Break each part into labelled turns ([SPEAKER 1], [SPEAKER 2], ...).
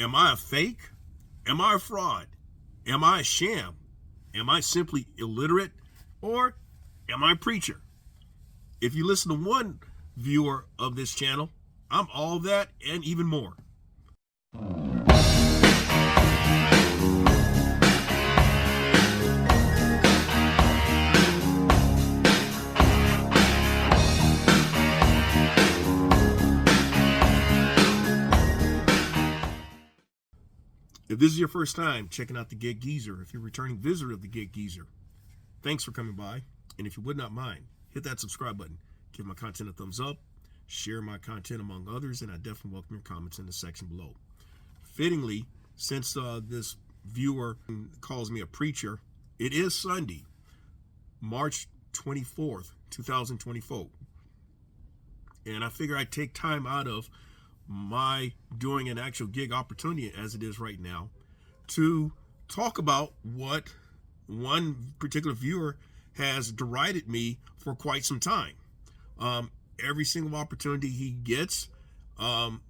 [SPEAKER 1] Am I a fake? Am I a fraud? Am I a sham? Am I simply illiterate? Or am I a preacher? If you listen to one viewer of this channel, I'm all that and even more. If this is your first time checking out the Get Geezer, if you're a returning visitor of the Get Geezer, thanks for coming by. And if you would not mind, hit that subscribe button, give my content a thumbs up, share my content among others, and I definitely welcome your comments in the section below. Fittingly, since this viewer calls me a preacher, it is Sunday, March 24th, 2024. And I figure I'd take time out of my doing an actual gig opportunity as it is right now to talk about what one particular viewer has derided me for quite some time. Every single opportunity he gets, I'm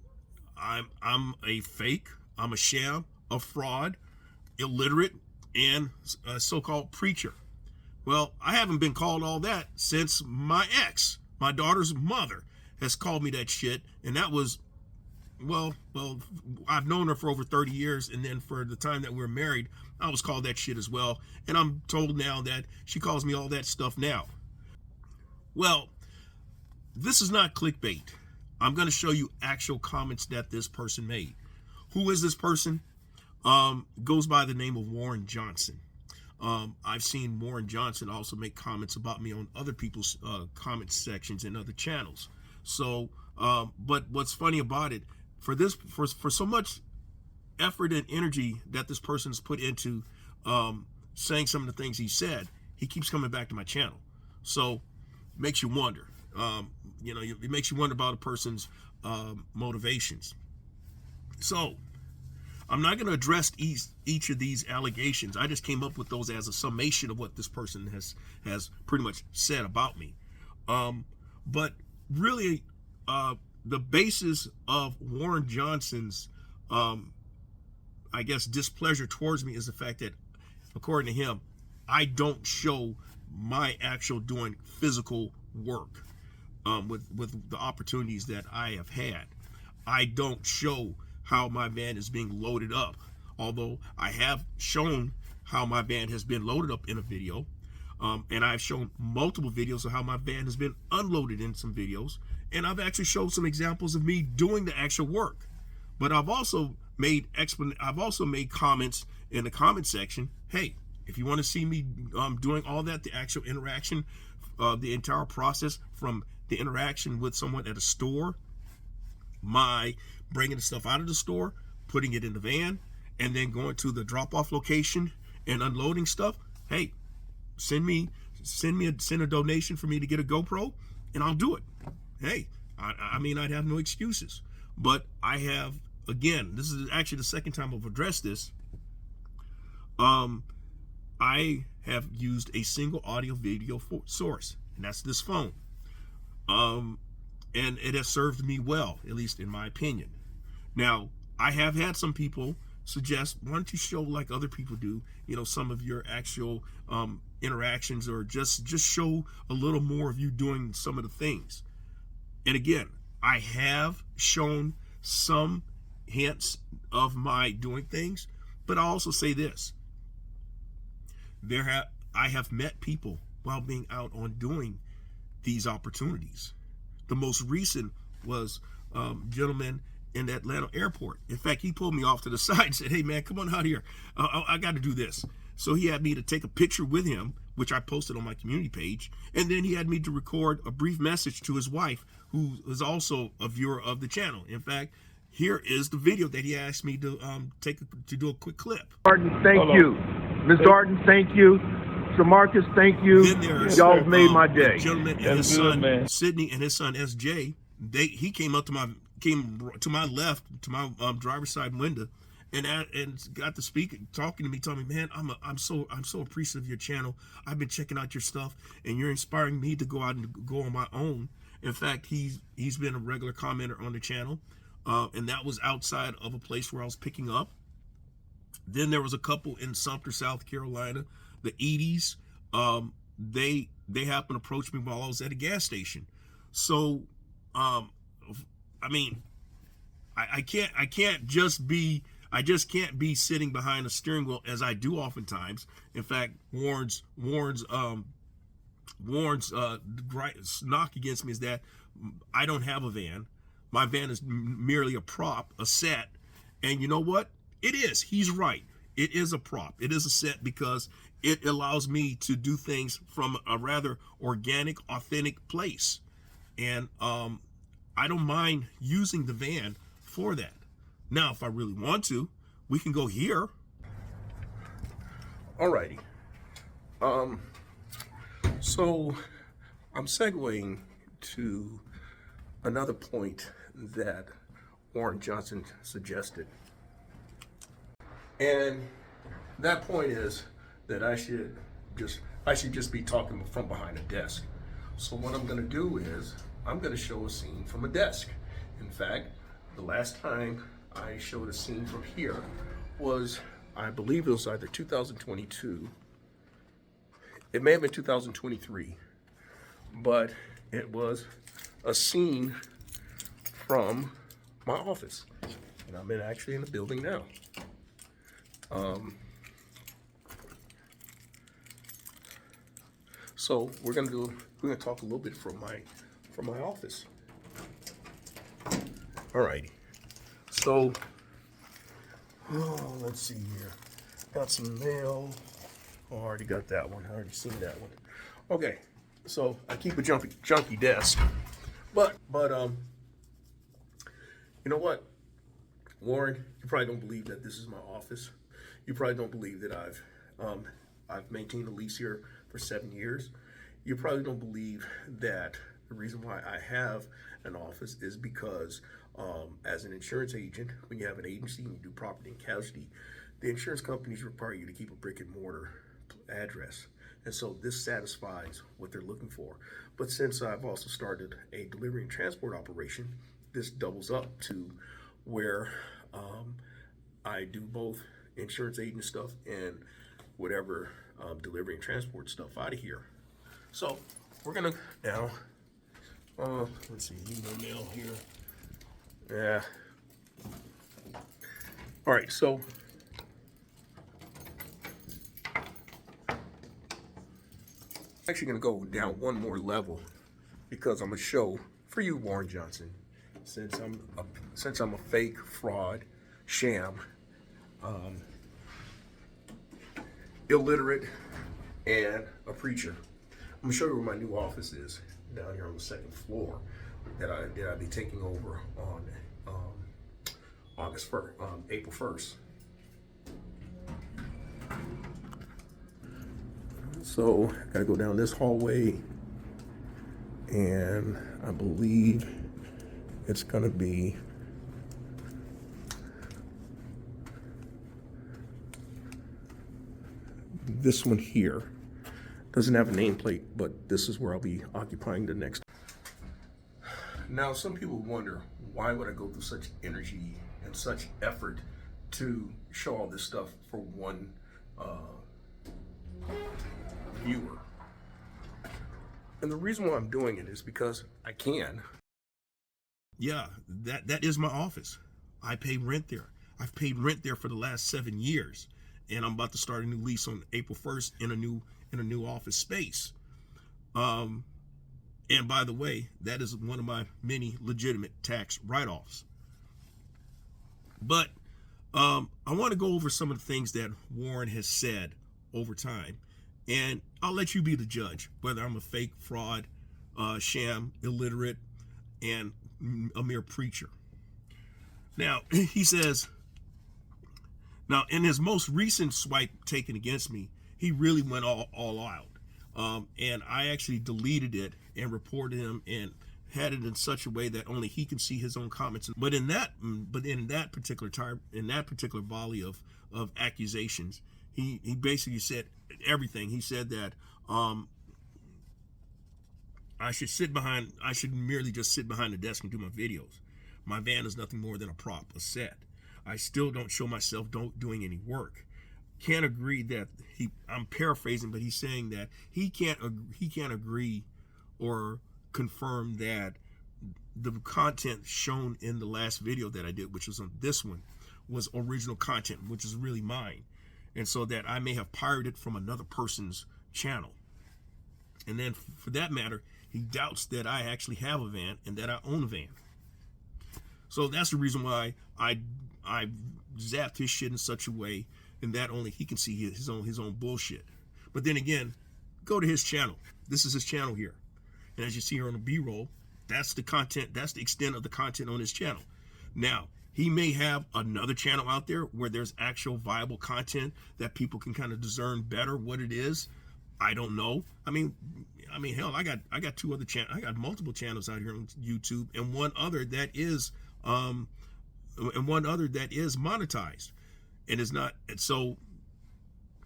[SPEAKER 1] a fake, I'm a sham, a fraud, illiterate, and a so-called preacher. Well, I haven't been called all that since my ex, my daughter's mother, has called me that shit, and that was well, I've known her for over 30 years, and then for the time that we were married, I was called that shit as well, and I'm told now that she calls me all that stuff now. Well, this is not clickbait. I'm going to show you actual comments that this person made. Who is this person? Goes by the name of Warren Johnson. I've seen Warren Johnson also make comments about me on other people's comment sections and other channels. So, but what's funny about it, for so much effort and energy that this person's put into saying some of the things he said, he keeps coming back to my channel. So it makes you wonder. It makes you wonder about a person's motivations. So I'm not going to address each of these allegations. I just came up with those as a summation of what this person has pretty much said about me. But really, the basis of Warren Johnson's, I guess, displeasure towards me is the fact that, according to him, I don't show my actual doing physical work with the opportunities that I have had. I don't show how my van is being loaded up, although I have shown how my van has been loaded up in a video. And I've shown multiple videos of how my van has been unloaded in some videos. And I've actually showed some examples of me doing the actual work. But I've also made comments in the comment section. Hey, if you want to see me doing all that, the actual interaction, the entire process from the interaction with someone at a store, my bringing the stuff out of the store, putting it in the van, and then going to the drop-off location and unloading stuff, hey, send a donation for me to get a GoPro, and I'll do it. Hey, I mean, I'd have no excuses. But I have, again, this is actually the second time I've addressed this. I have used a single audio video source, and that's this phone. And it has served me well, at least in my opinion. Now, I have had some people suggest, why don't you show, like other people do, some of your actual interactions, or just show a little more of you doing some of the things. And again, I have shown some hints of my doing things, but I also say this: I have met people while being out on doing these opportunities. The most recent was a gentleman in the Atlanta airport. In fact, he pulled me off to the side and said, hey man, come on out here. I got to do this. So he had me to take a picture with him, which I posted on my community page. And then he had me to record a brief message to his wife, who is also a viewer of the channel. In fact, here is the video that he asked me to do a quick clip.
[SPEAKER 2] Arden, thank you. Ms. Arden, thank you. Sir Marcus, thank you. Y'all made my day.
[SPEAKER 1] The gentleman and his son, Sydney, and his son, SJ, he came to my left, to my driver's side window, and got to speak, talking to me, telling me, man, I'm so appreciative of your channel. I've been checking out your stuff, and you're inspiring me to go out and go on my own. In fact, he's been a regular commenter on the channel. and that was outside of a place where I was picking up. Then there was a couple in Sumter, South Carolina, the Eddies. They happened to approach me while I was at a gas station. So, I mean, I just can't be sitting behind a steering wheel as I do oftentimes. In fact, Warren's knock against me is that I don't have a van. My van is merely a prop, a set. And you know what? It is. He's right. It is a prop. It is a set because it allows me to do things from a rather organic, authentic place. And I don't mind using the van for that. Now, if I really want to, we can go here. Alrighty. So I'm segueing to another point that Warren Johnson suggested. And that point is that I should just be talking from behind a desk. So what I'm going to do is I'm going to show a scene from a desk. In fact, the last time I showed a scene from here was, I believe it was either 2022. It may have been 2023, but it was a scene from my office, and I'm actually in the building now. So we're gonna talk a little bit from my office. Alrighty. So, let's see here. Got some mail. Oh, I already got that one. I already seen that one. Okay. So I keep a junky desk, but you know what, Warren, you probably don't believe that this is my office. You probably don't believe that I've maintained a lease here for 7 years. You probably don't believe that the reason why I have an office is because as an insurance agent, when you have an agency and you do property and casualty, the insurance companies require you to keep a brick and mortar address. And so this satisfies what they're looking for. But since I've also started a delivery and transport operation, this doubles up to where I do both insurance agent stuff and whatever delivery and transport stuff out of here. So we're gonna now, let's see, email here. Yeah. All right, so actually going to go down one more level because I'm going to show for you, Warren Johnson, since I'm a fake fraud, sham, illiterate, and a preacher. I'm going to show you where my new office is down here on the second floor that I'll be taking over on April 1st. So gotta go down this hallway, and I believe it's gonna be this one here. Doesn't have a nameplate, but this is where I'll be occupying the next. Now, some people wonder, why would I go through such energy and such effort to show all this stuff for one viewer? And the reason why I'm doing it is because I can. Yeah, that is my office. I pay rent there. I've paid rent there for the last 7 years, and I'm about to start a new lease on April 1st in a new office space. And by the way, that is one of my many legitimate tax write-offs. But I want to go over some of the things that Warren has said over time, and I'll let you be the judge whether I'm a fake fraud, sham, illiterate, and a mere preacher. Now, he says, now in his most recent swipe taken against me, he really went all out. And I actually deleted it and reported him and had it in such a way that only he can see his own comments. But in that particular time, in that particular volley of accusations, he basically said everything. He said that I should merely just sit behind the desk and do my videos. My van is nothing more than a prop, a set. I still don't show myself doing any work. Can't agree that I'm paraphrasing, but he's saying that he can't agree or confirm that the content shown in the last video that I did, which was on this one, was original content, which is really mine. And so that I may have pirated from another person's channel. And then for that matter, he doubts that I actually have a van and that I own a van. So that's the reason why I zapped his shit in such a way, and that only he can see his own bullshit. But then again, go to his channel. This is his channel here. And as you see here on the B-roll, that's the content, that's the extent of the content on his channel. Now, he may have another channel out there where there's actual viable content that people can kind of discern better what it is. I don't know. I mean, hell, I got two other channels. I got multiple channels out here on YouTube, and one other that is monetized, and is not. And so,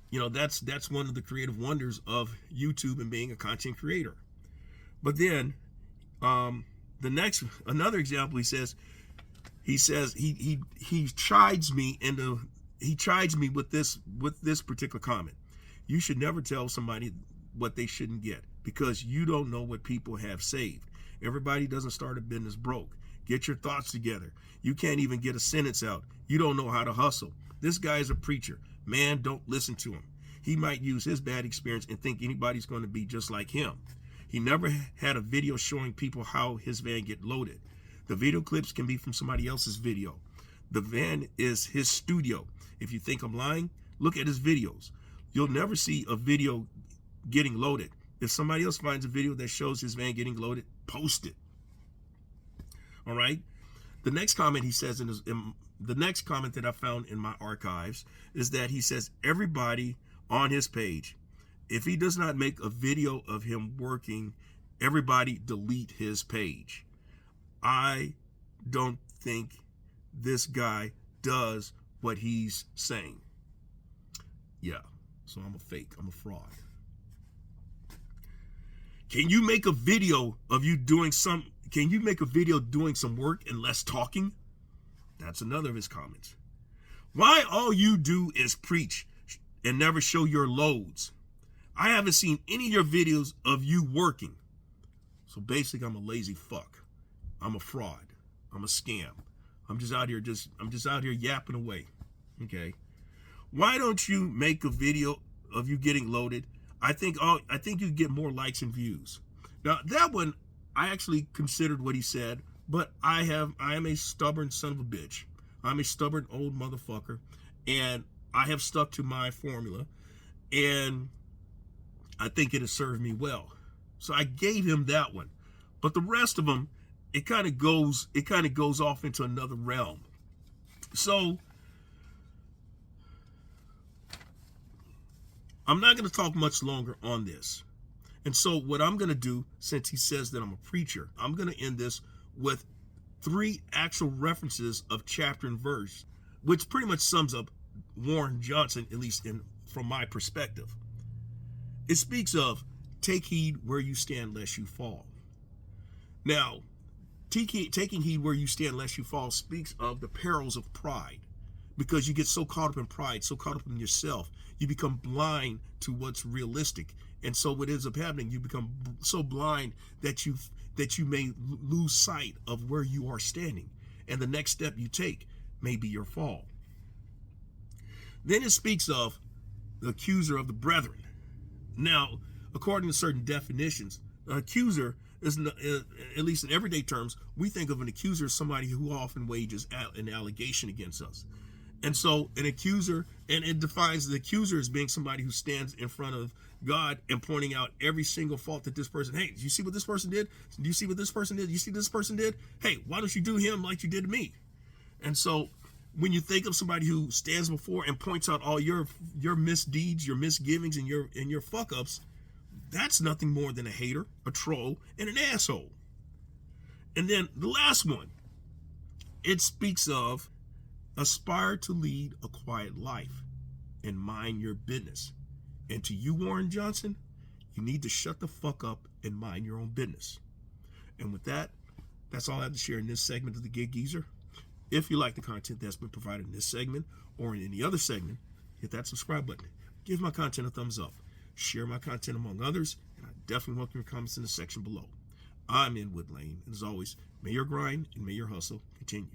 [SPEAKER 1] you know, that's one of the creative wonders of YouTube and being a content creator. But then, another example, he says he chides me with this particular comment. You should never tell somebody what they shouldn't get, because you don't know what people have saved. Everybody doesn't start a business broke. Get your thoughts together. You can't even get a sentence out. You don't know how to hustle. This guy is a preacher. Man, don't listen to him. He might use his bad experience and think anybody's going to be just like him. He never had a video showing people how his van get loaded. The video clips can be from somebody else's video. The van is his studio. If you think I'm lying, look at his videos. You'll never see a video getting loaded. If somebody else finds a video that shows his van getting loaded, post it. All right. The next comment he says the next comment that I found in my archives is that he says everybody on his page, if he does not make a video of him working, everybody delete his page. I don't think this guy does what he's saying. Yeah. So I'm a fake. I'm a fraud. Can you make a video of you doing some work and less talking? That's another of his comments. Why all you do is preach and never show your loads? I haven't seen any of your videos of you working. So basically, I'm a lazy fuck. I'm a fraud. I'm a scam. I'm just out here yapping away. Okay. Why don't you make a video of you getting loaded? I think you get more likes and views. Now that one, I actually considered what he said, but I am a stubborn son of a bitch. I'm a stubborn old motherfucker, and I have stuck to my formula, and I think it has served me well. So I gave him that one. But the rest of them, it kind of goes off into another realm. So I'm not going to talk much longer on this. And so what I'm going to do, since he says that I'm a preacher, I'm going to end this with 3 actual references of chapter and verse, which pretty much sums up Warren Johnson, at least from my perspective. It speaks of, take heed where you stand lest you fall. Now, taking heed where you stand lest you fall speaks of the perils of pride, because you get so caught up in pride, so caught up in yourself, you become blind to what's realistic. And so what ends up happening, you become so blind that you may lose sight of where you are standing, and the next step you take may be your fall. Then it speaks of the accuser of the brethren. Now, according to certain definitions, an accuser is, at least in everyday terms, we think of an accuser as somebody who often wages an allegation against us. And so an accuser, and it defines the accuser as being somebody who stands in front of God and pointing out every single fault that this person, hey, do you see what this person did? Do you see what this person did? You see this person did? Hey, why don't you do him like you did to me? And so when you think of somebody who stands before and points out all your misdeeds, your misgivings, and your fuck-ups, that's nothing more than a hater, a troll, and an asshole. And then the last one, it speaks of aspire to lead a quiet life and mind your business. And to you, Warren Johnson, you need to shut the fuck up and mind your own business. And with that, That's all I have to share in this segment of the Gig Geezer. If you like the content that's been provided in this segment or in any other segment, hit that subscribe button. Give my content a thumbs up. Share my content among others, and I definitely welcome your comments in the section below. I'm in Wood Lane, and as always, may your grind and may your hustle continue.